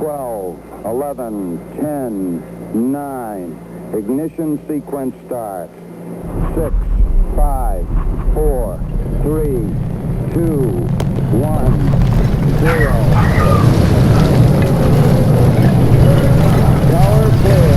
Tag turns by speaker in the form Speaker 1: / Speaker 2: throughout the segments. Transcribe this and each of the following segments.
Speaker 1: 12, 11, 10, 9. Ignition sequence start. 6, 5, 4, 3, 2, 1, 0. Tower clear.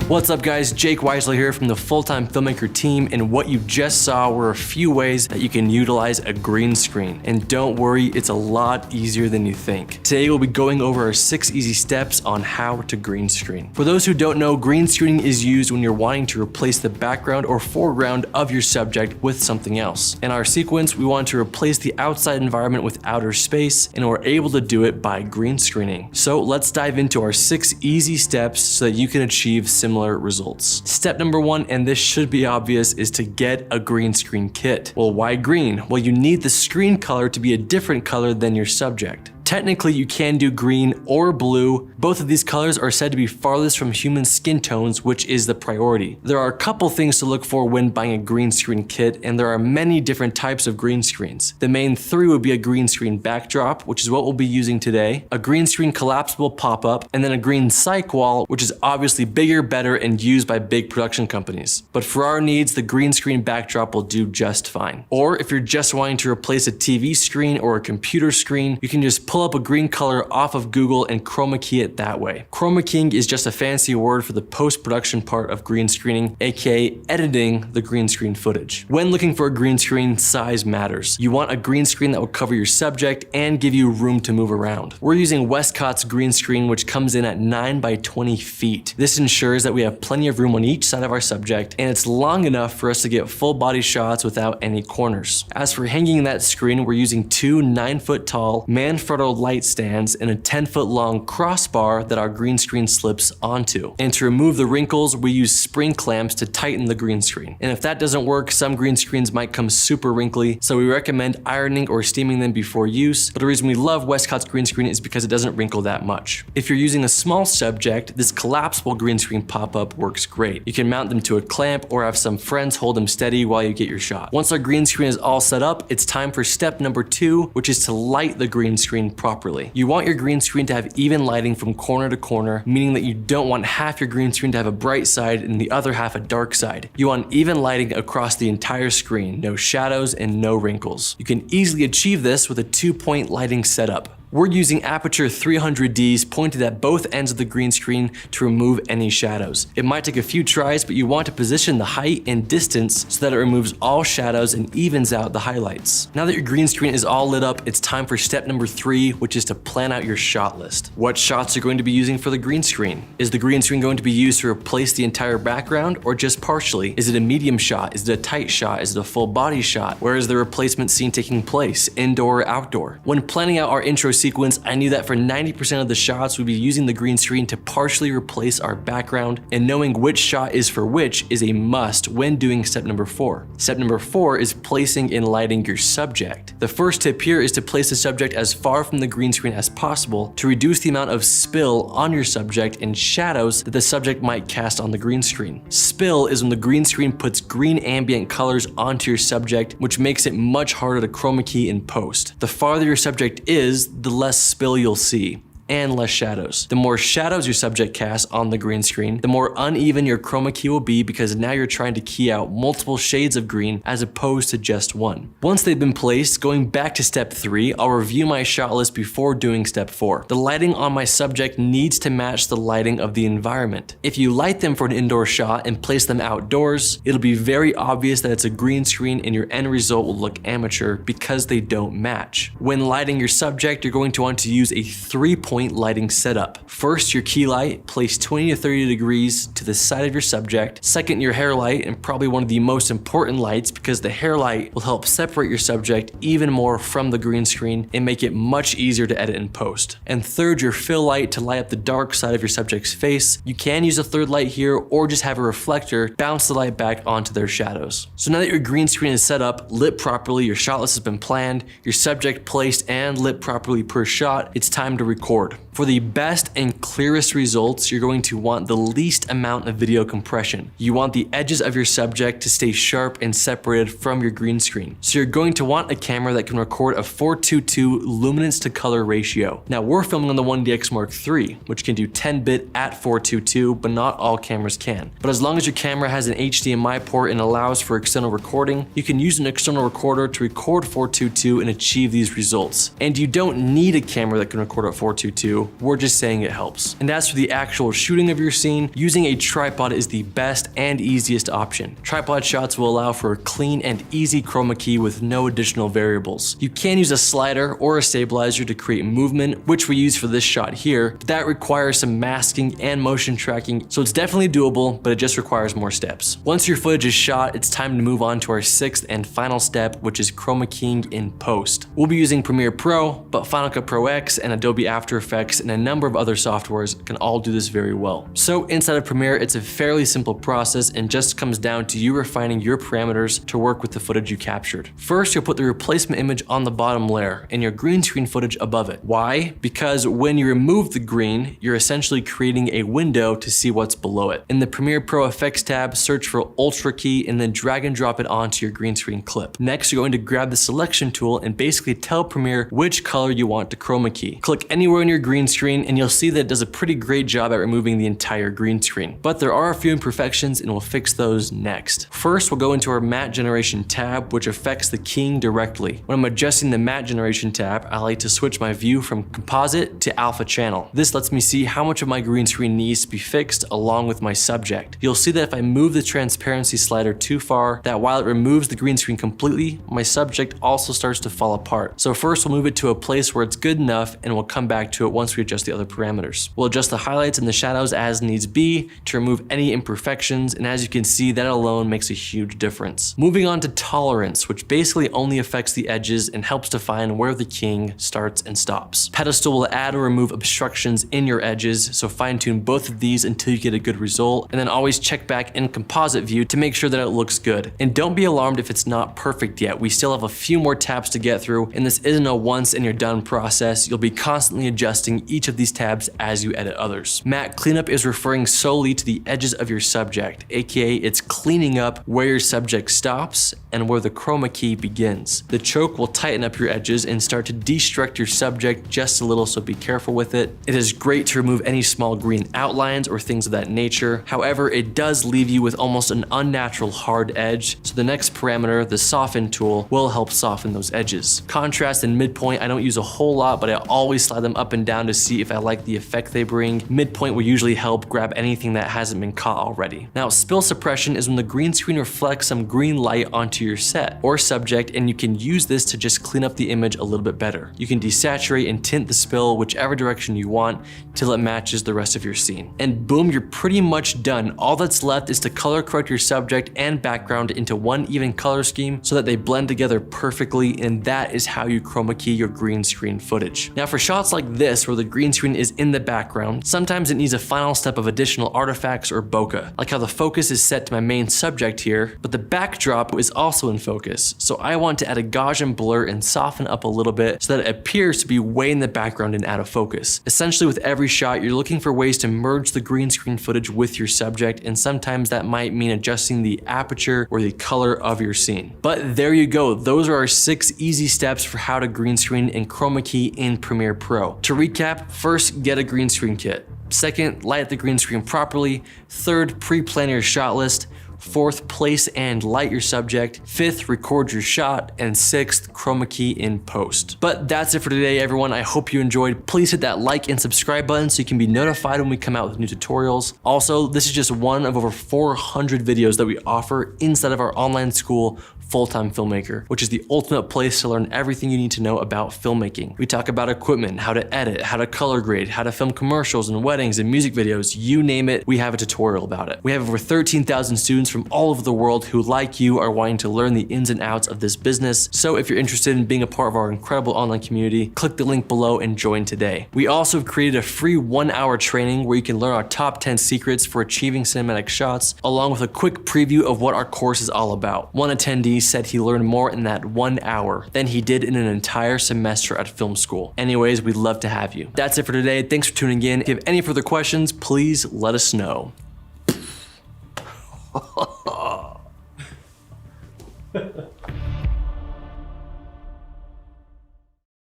Speaker 2: What's up guys, Jake Weisler here from the Full-Time Filmmaker team, and what you just saw were a few ways that you can utilize a green screen. And don't worry, it's a lot easier than you think. Today we'll be going over our 6 easy steps on how to green screen. For those who don't know, green screening is used when you're wanting to replace the background or foreground of your subject with something else. In our sequence, we want to replace the outside environment with outer space, and we're able to do it by green screening. So let's dive into our 6 easy steps so that you can achieve similar results. Step number 1, and this should be obvious, is to get a green screen kit. Well, why green? Well, you need the screen color to be a different color than your subject. Technically, you can do green or blue. Both of these colors are said to be farthest from human skin tones, which is the priority. There are a couple things to look for when buying a green screen kit, and there are many different types of green screens. The main 3 would be a green screen backdrop, which is what we'll be using today, a green screen collapsible pop-up, and then a green cyc wall, which is obviously bigger, better, and used by big production companies. But for our needs, the green screen backdrop will do just fine. Or if you're just wanting to replace a TV screen or a computer screen, you can just pull up a green color off of Google and chroma key it that way. Chroma keying is just a fancy word for the post-production part of green screening, aka editing the green screen footage. When looking for a green screen, size matters. You want a green screen that will cover your subject and give you room to move around. We're using Westcott's green screen, which comes in at 9 by 20 feet. This ensures that we have plenty of room on each side of our subject, and it's long enough for us to get full body shots without any corners. As for hanging that screen, we're using 2 9-foot tall Manfrotto light stands and a 10-foot long crossbar that our green screen slips onto. And to remove the wrinkles, we use spring clamps to tighten the green screen. And if that doesn't work, some green screens might come super wrinkly, so we recommend ironing or steaming them before use. But the reason we love Westcott's green screen is because it doesn't wrinkle that much. If you're using a small subject, this collapsible green screen pop-up works great. You can mount them to a clamp or have some friends hold them steady while you get your shot. Once our green screen is all set up, it's time for step number 2, which is to light the green screen properly. You want your green screen to have even lighting from corner to corner, meaning that you don't want half your green screen to have a bright side and the other half a dark side. You want even lighting across the entire screen, no shadows and no wrinkles. You can easily achieve this with a 2-point lighting setup. We're using Aputure 300Ds pointed at both ends of the green screen to remove any shadows. It might take a few tries, but you want to position the height and distance so that it removes all shadows and evens out the highlights. Now that your green screen is all lit up, it's time for step number 3, which is to plan out your shot list. What shots are you going to be using for the green screen? Is the green screen going to be used to replace the entire background or just partially? Is it a medium shot? Is it a tight shot? Is it a full body shot? Where is the replacement scene taking place, indoor or outdoor? When planning out our intro sequence, I knew that for 90% of the shots we'd be using the green screen to partially replace our background, and knowing which shot is for which is a must when doing step number 4. Step number 4 is placing and lighting your subject. The first tip here is to place the subject as far from the green screen as possible to reduce the amount of spill on your subject and shadows that the subject might cast on the green screen. Spill is when the green screen puts green ambient colors onto your subject, which makes it much harder to chroma key in post. The farther your subject is, the less spill you'll see. and less shadows. The more shadows your subject casts on the green screen, the more uneven your chroma key will be because now you're trying to key out multiple shades of green as opposed to just one. Once they've been placed, going back to step 3, I'll review my shot list before doing step 4. The lighting on my subject needs to match the lighting of the environment. If you light them for an indoor shot and place them outdoors, it'll be very obvious that it's a green screen and your end result will look amateur because they don't match. When lighting your subject, you're going to want to use a 3-point lighting setup. First, your key light, placed 20 to 30 degrees to the side of your subject. Second, your hair light, and probably one of the most important lights because the hair light will help separate your subject even more from the green screen and make it much easier to edit in post. And third, your fill light to light up the dark side of your subject's face. You can use a third light here or just have a reflector bounce the light back onto their shadows. So now that your green screen is set up, lit properly, your shot list has been planned, your subject placed and lit properly per shot, it's time to record. For the best and clearest results, you're going to want the least amount of video compression. You want the edges of your subject to stay sharp and separated from your green screen. So you're going to want a camera that can record a 4:2 luminance to color ratio. Now we're filming on the 1DX Mark III, which can do 10-bit at 4:2, but not all cameras can. But as long as your camera has an HDMI port and allows for external recording, you can use an external recorder to record 4:2 and achieve these results. And you don't need a camera that can record at 4:2, we're just saying it helps. And as for the actual shooting of your scene, using a tripod is the best and easiest option. Tripod shots will allow for a clean and easy chroma key with no additional variables. You can use a slider or a stabilizer to create movement, which we use for this shot here, but that requires some masking and motion tracking, so it's definitely doable, but it just requires more steps. Once your footage is shot, it's time to move on to our 6th and final step, which is chroma keying in post. We'll be using Premiere Pro, but Final Cut Pro X and Adobe After Effects and a number of other softwares can all do this very well. So inside of Premiere, it's a fairly simple process and just comes down to you refining your parameters to work with the footage you captured. First, you'll put the replacement image on the bottom layer and your green screen footage above it. Why? Because when you remove the green, you're essentially creating a window to see what's below it. In the Premiere Pro Effects tab, search for Ultra Key and then drag and drop it onto your green screen clip. Next, you're going to grab the selection tool and basically tell Premiere which color you want to chroma key. Click anywhere on your green screen and you'll see that it does a pretty great job at removing the entire green screen. But there are a few imperfections and we'll fix those next. First, we'll go into our matte generation tab, which affects the keying directly. When I'm adjusting the matte generation tab, I like to switch my view from composite to alpha channel. This lets me see how much of my green screen needs to be fixed along with my subject. You'll see that if I move the transparency slider too far, that while it removes the green screen completely, my subject also starts to fall apart. So first we'll move it to a place where it's good enough and we'll come back to it once we adjust the other parameters. We'll adjust the highlights and the shadows as needs be to remove any imperfections, and as you can see, that alone makes a huge difference. Moving on to tolerance, which basically only affects the edges and helps define where the keying starts and stops. Pedestal will add or remove obstructions in your edges, so fine tune both of these until you get a good result, and then always check back in composite view to make sure that it looks good. And don't be alarmed if it's not perfect yet. We still have a few more tabs to get through, and this isn't a once and you're done process. You'll be constantly adjusting each of these tabs as you edit others. Matte cleanup is referring solely to the edges of your subject, aka it's cleaning up where your subject stops and where the chroma key begins. The choke will tighten up your edges and start to destruct your subject just a little, so be careful with it. It is great to remove any small green outlines or things of that nature. However, it does leave you with almost an unnatural hard edge, so the next parameter, the soften tool, will help soften those edges. Contrast and midpoint I don't use a whole lot, but I always slide them up and down to see if I like the effect they bring. Midpoint will usually help grab anything that hasn't been caught already. Now, spill suppression is when the green screen reflects some green light onto your set or subject, and you can use this to just clean up the image a little bit better. You can desaturate and tint the spill whichever direction you want till it matches the rest of your scene. And boom, you're pretty much done. All that's left is to color correct your subject and background into one even color scheme so that they blend together perfectly, and that is how you chroma key your green screen footage. Now, for shots like this where the green screen is in the background, sometimes it needs a final step of additional artifacts or bokeh, like how the focus is set to my main subject here, but the backdrop is also in focus. So I want to add a Gaussian blur and soften up a little bit so that it appears to be way in the background and out of focus. Essentially, with every shot, you're looking for ways to merge the green screen footage with your subject, and sometimes that might mean adjusting the aperture or the color of your scene. But there you go. Those are our 6 easy steps for how to green screen and chroma key in Premiere Pro. To recap, recap, first, get a green screen kit. Second, light the green screen properly. Third, pre-plan your shot list. Fourth, place and light your subject. Fifth, record your shot. And sixth, chroma key in post. But that's it for today, everyone. I hope you enjoyed. Please hit that like and subscribe button so you can be notified when we come out with new tutorials. Also, this is just one of over 400 videos that we offer inside of our online school, Full-Time Filmmaker, which is the ultimate place to learn everything you need to know about filmmaking. We talk about equipment, how to edit, how to color grade, how to film commercials and weddings and music videos, you name it, we have a tutorial about it. We have over 13,000 students from all over the world who, like you, are wanting to learn the ins and outs of this business. So if you're interested in being a part of our incredible online community, click the link below and join today. We also have created a free 1-hour training where you can learn our top 10 secrets for achieving cinematic shots, along with a quick preview of what our course is all about. One attendee said he learned more in that 1 hour than he did in an entire semester at film school. Anyways, we'd love to have you. That's it for today. Thanks for tuning in. If you have any further questions, please let us know.